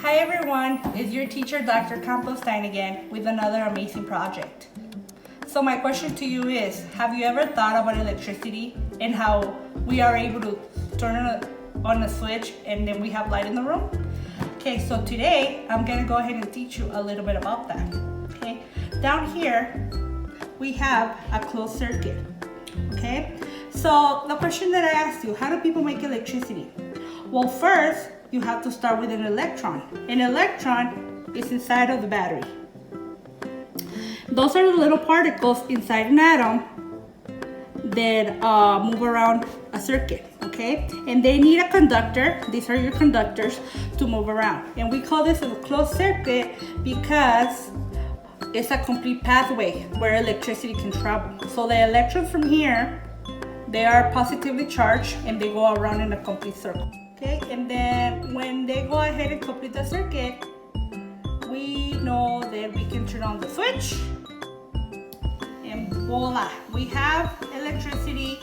Hi everyone, it's your teacher Dr. Campos-Stein again with another amazing project. So my question to you is, have you ever thought about electricity and how we are able to turn on a switch and then we have light in the room? Okay, so today I'm gonna go ahead and teach you a little bit about that. Okay, down here we have a closed circuit. Okay, so the question that I asked you, how do people make electricity? Well, first you have to start with an electron. An electron is inside of the battery. Those are the little particles inside an atom that move around a circuit, okay? And they need a conductor. These are your conductors to move around. And we call this a closed circuit because it's a complete pathway where electricity can travel. So the electrons from here, they are positively charged and they go around in a complete circle. Okay, and then when they go ahead and complete the circuit, we know that we can turn on the switch and voila, we have electricity,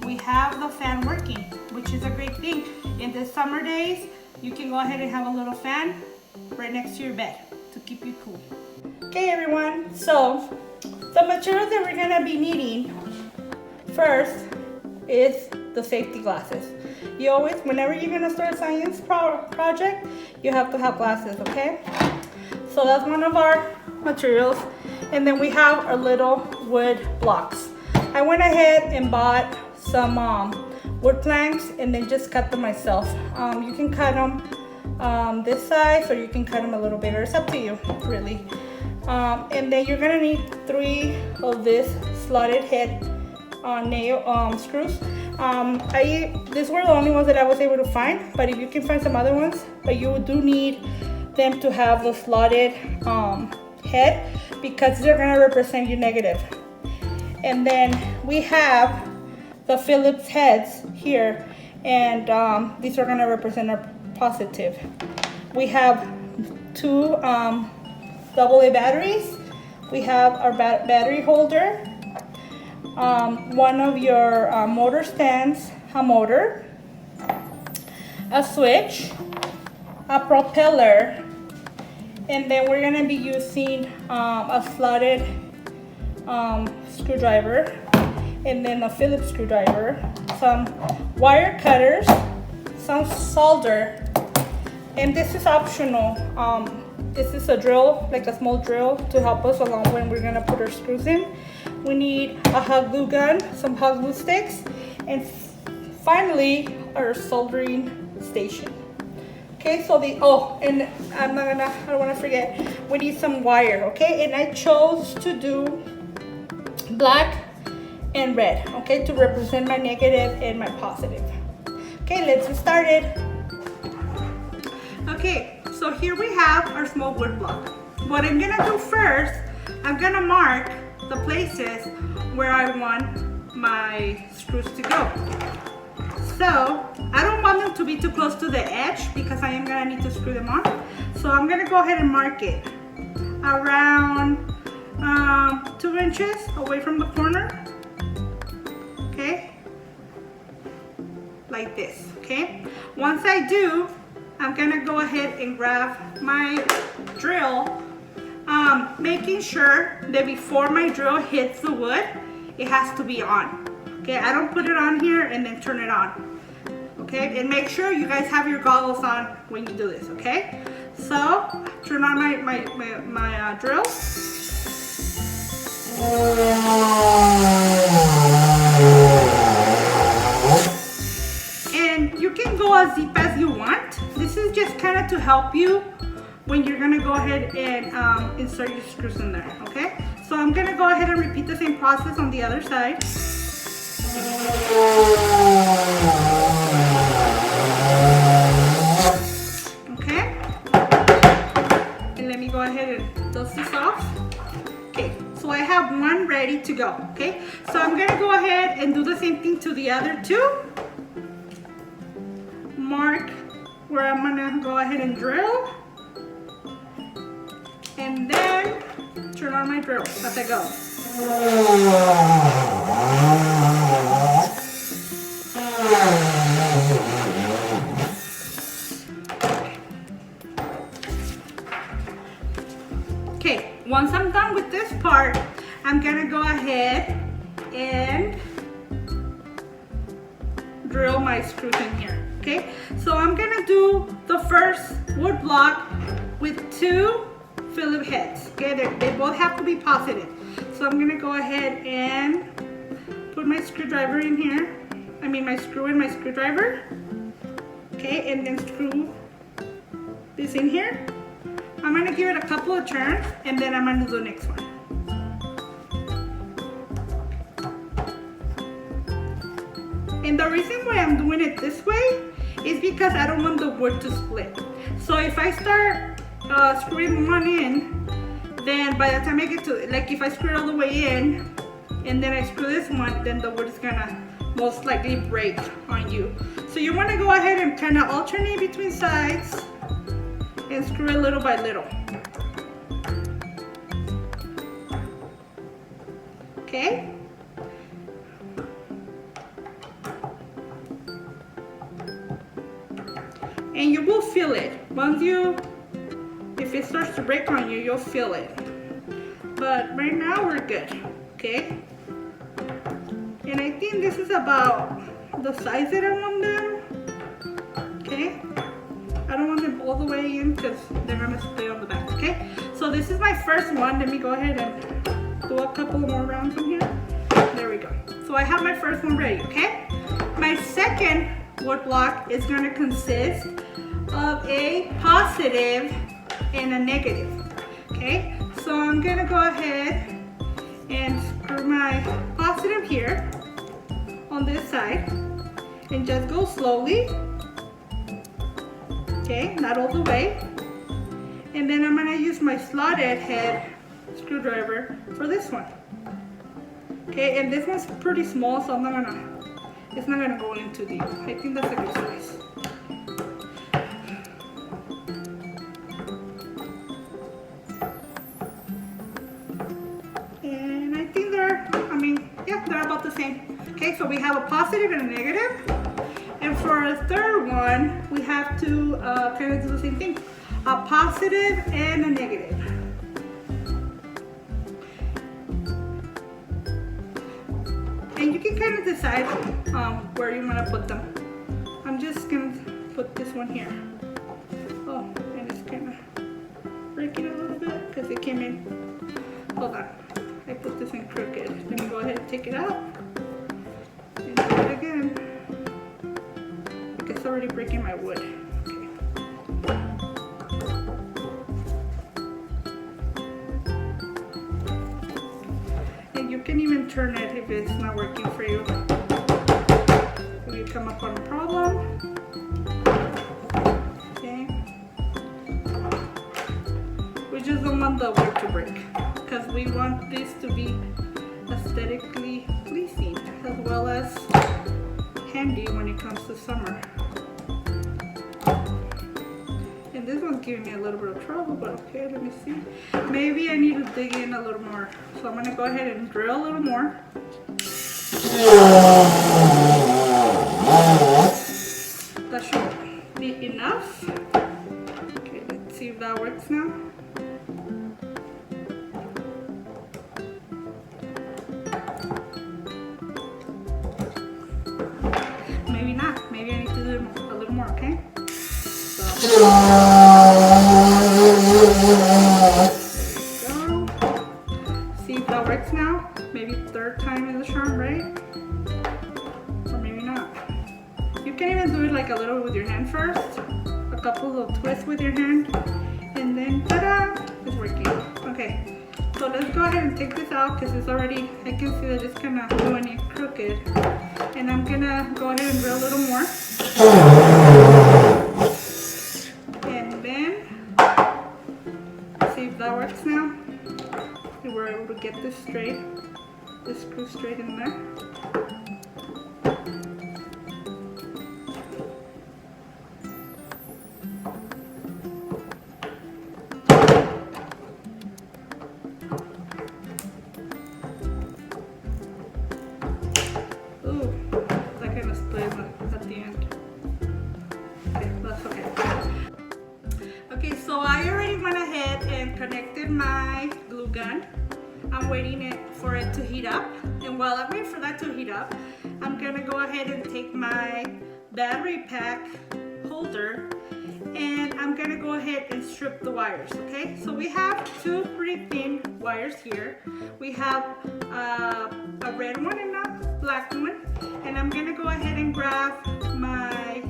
we have the fan working, which is a great thing. In the summer days, you can go ahead and have a little fan right next to your bed to keep you cool. Okay everyone, so the material that we're gonna be needing first is the safety glasses. You always, whenever you're gonna start a science project, you have to have glasses, okay? So that's one of our materials. And then we have our little wood blocks. I went ahead and bought some wood planks and then just cut them myself. You can cut them this size or you can cut them a little bigger. It's up to you, really. And then you're gonna need 3 of this slotted head nail screws. These were the only ones that I was able to find, but if you can find some other ones, but you do need them to have the slotted head because they're gonna represent your negative. And then we have the Phillips heads here, and these are gonna represent our positive. We have 2 AA batteries. We have our battery holder. One of your motor stands, a motor, a switch, a propeller, and then we're gonna be using a slotted screwdriver, and then a Phillips screwdriver, some wire cutters, some solder, and this is optional. This is a drill, like a small drill to help us along when we're gonna put our screws in. We need a hot glue gun, some hot glue sticks, and finally our soldering station. Okay, so and I don't wanna forget, we need some wire, okay? And I chose to do black and red, okay, to represent my negative and my positive. Okay, let's get started. Okay, so here we have our small wood block. What I'm gonna do first, I'm gonna mark the places where I want my screws to go. So I don't want them to be too close to the edge because I am gonna need to screw them on. So I'm gonna go ahead and mark it around 2 inches away from the corner. Okay, like this. Okay, once I do, I'm gonna go ahead and grab my drill, making sure that before my drill hits the wood, it has to be on. Okay, I don't put it on here and then turn it on. Okay, and make sure you guys have your goggles on when you do this, okay? So, turn on my drill. And you can go as deep as you want. This is just kind of to help you when you're gonna go ahead and insert your screws in there, okay? So I'm gonna go ahead and repeat the same process on the other side. Okay, and let me go ahead and dust this off. Okay, so I have one ready to go, okay? So I'm gonna go ahead and do the same thing to the other 2. Mark where I'm gonna go ahead and drill. And then turn on my drill as I go. Okay, once I'm done with this part, I'm gonna go ahead and drill my screws in here. Okay, so I'm gonna do the first wood block with 2 Phillips heads. Okay, they both have to be positive. So I'm gonna go ahead and put my screwdriver in here. My screw in my screwdriver. Okay, and then screw this in here. I'm gonna give it a couple of turns and then I'm gonna do the next one. And the reason why I'm doing it this way is because I don't want the wood to split. So if I start screwing one in, then by the time I get to, like if I screw it all the way in and then I screw this one, then the wood is gonna most likely break on you. So you wanna go ahead and kind of alternate between sides and screw it little by little. Okay? And you will feel it. If it starts to break on you, you'll feel it. But right now we're good, okay? And I think this is about the size that I want them, okay? I don't want them all the way in because they're gonna split on the back, okay? So this is my first one. Let me go ahead and do a couple more rounds on here. There we go. So I have my first one ready, okay? My second wood block is gonna consist of a positive and a negative, okay? So I'm gonna go ahead and screw my positive here on this side and just go slowly, okay, not all the way. And then I'm gonna use my slotted head screwdriver for this one, okay? And this one's pretty small, so it's not gonna go in too deep. I think that's a good size. And I think they're about the same. Okay, so we have a positive and a negative. And for our third one, we have to kind of do the same thing. A positive and a negative. And you can kind of decide where you want to put them. I'm just going to put this one here. Oh, and it's kind of breaking a little bit because it came in. Hold on. I put this in crooked. Let me go ahead and take it out. And do it again. It's already breaking my wood. Okay. And you can even turn it if it's not working for you. If you come up on a problem. Okay. We just don't want the wood to break because we want this to be aesthetically pleasing as well as handy when it comes to summer. And this one's giving me a little bit of trouble, but okay, let me see. Maybe I need to dig in a little more. So I'm gonna go ahead and drill a little more. That should be enough. Okay, let's see if that works now. Maybe not. Maybe I need to do a little more, okay? So, there we go. See if that works now. Maybe third time is the charm, right? Or maybe not. You can even do it like a little with your hand first. A couple of twists with your hand. And then, ta-da! It's working. Okay. So let's go ahead and take this out because it's already, I can see that it's kind of going in crooked. And I'm gonna go ahead and drill a little more. And then, see if that works now. And we're able to get this straight, this screw straight in there. So I already went ahead and connected my glue gun. I'm waiting for it to heat up. And while I wait for that to heat up, I'm gonna go ahead and take my battery pack holder and I'm gonna go ahead and strip the wires, okay? So we have two pretty thin wires here. We have a red one and a black one. And I'm gonna go ahead and grab my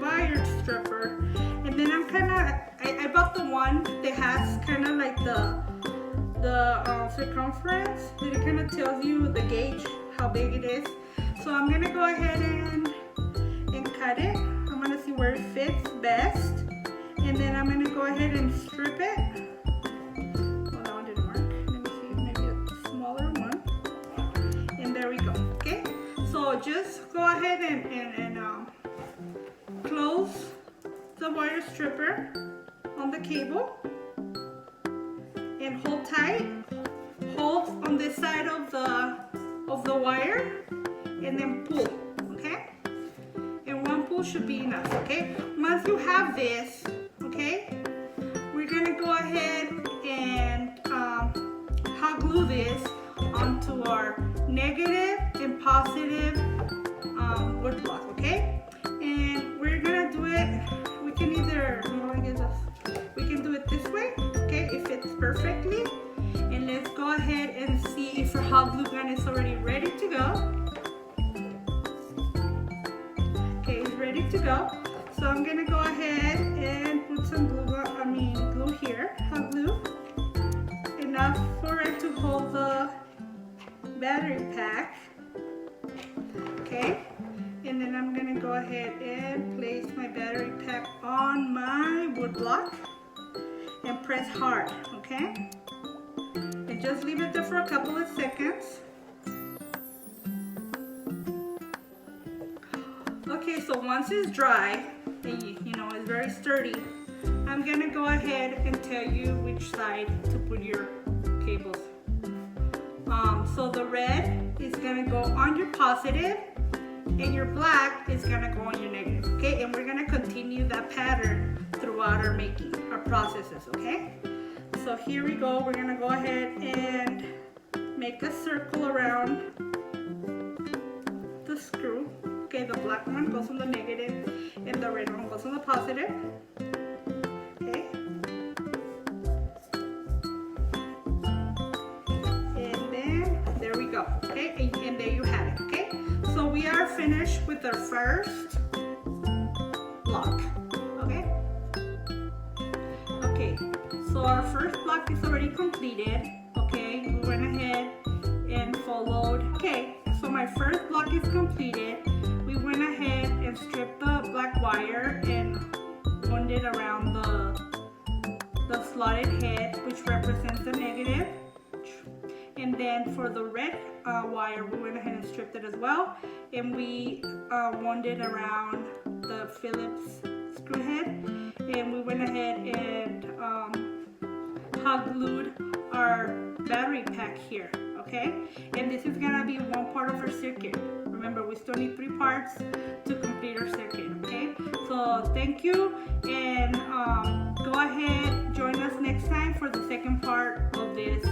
wire stripper. And then I bought the one that has kind of like the circumference that it kind of tells you the gauge, how big it is. So I'm gonna go ahead and cut it. I'm gonna see where it fits best. And then I'm gonna go ahead and strip it. Oh, that one didn't work. Let me see, maybe a smaller one. And there we go, okay? So just go ahead and close the wire stripper on the cable and hold tight. Hold on this side of the wire and then pull, okay? And one pull should be enough, okay? Once you have this, okay, we're gonna go ahead and hot glue this onto our negative and positive wood block, okay? And we're gonna do it, we can either, we can do it this way, okay, it fits perfectly. And let's go ahead and see if our hot glue gun is already ready to go. Okay, it's ready to go. So I'm gonna go ahead and put some glue here, hot glue, enough for it to hold the battery pack. Okay, and then I'm gonna go ahead and place my battery pack on my wood block and press hard, okay? And just leave it there for a couple of seconds. Okay, so once it's dry, and you know it's very sturdy, I'm gonna go ahead and tell you which side to put your cables. So the red is gonna go on your positive, and your black is gonna go on your negative. Okay, and we're gonna continue that pattern throughout our processes. Okay. So here we go. We're gonna go ahead and make a circle around the screw. Okay, the black one goes on the negative and the red one goes on the positive. Okay. And then there we go. Okay, and there you have it. Okay. So we are finished with our first block. Okay. Okay. So our first block is already completed. Okay, we went ahead and followed. Okay, so my first block is completed. We went ahead and stripped the black wire and wound it around the slotted head, which represents the negative. And then for the red wire, we went ahead and stripped it as well. And we wound it around the Phillips screw head. And we went ahead and hot glued our battery pack here, okay? And this is gonna be one part of our circuit. Remember, we still need 3 parts to complete our circuit, okay? So thank you, and go ahead, join us next time for the second part of this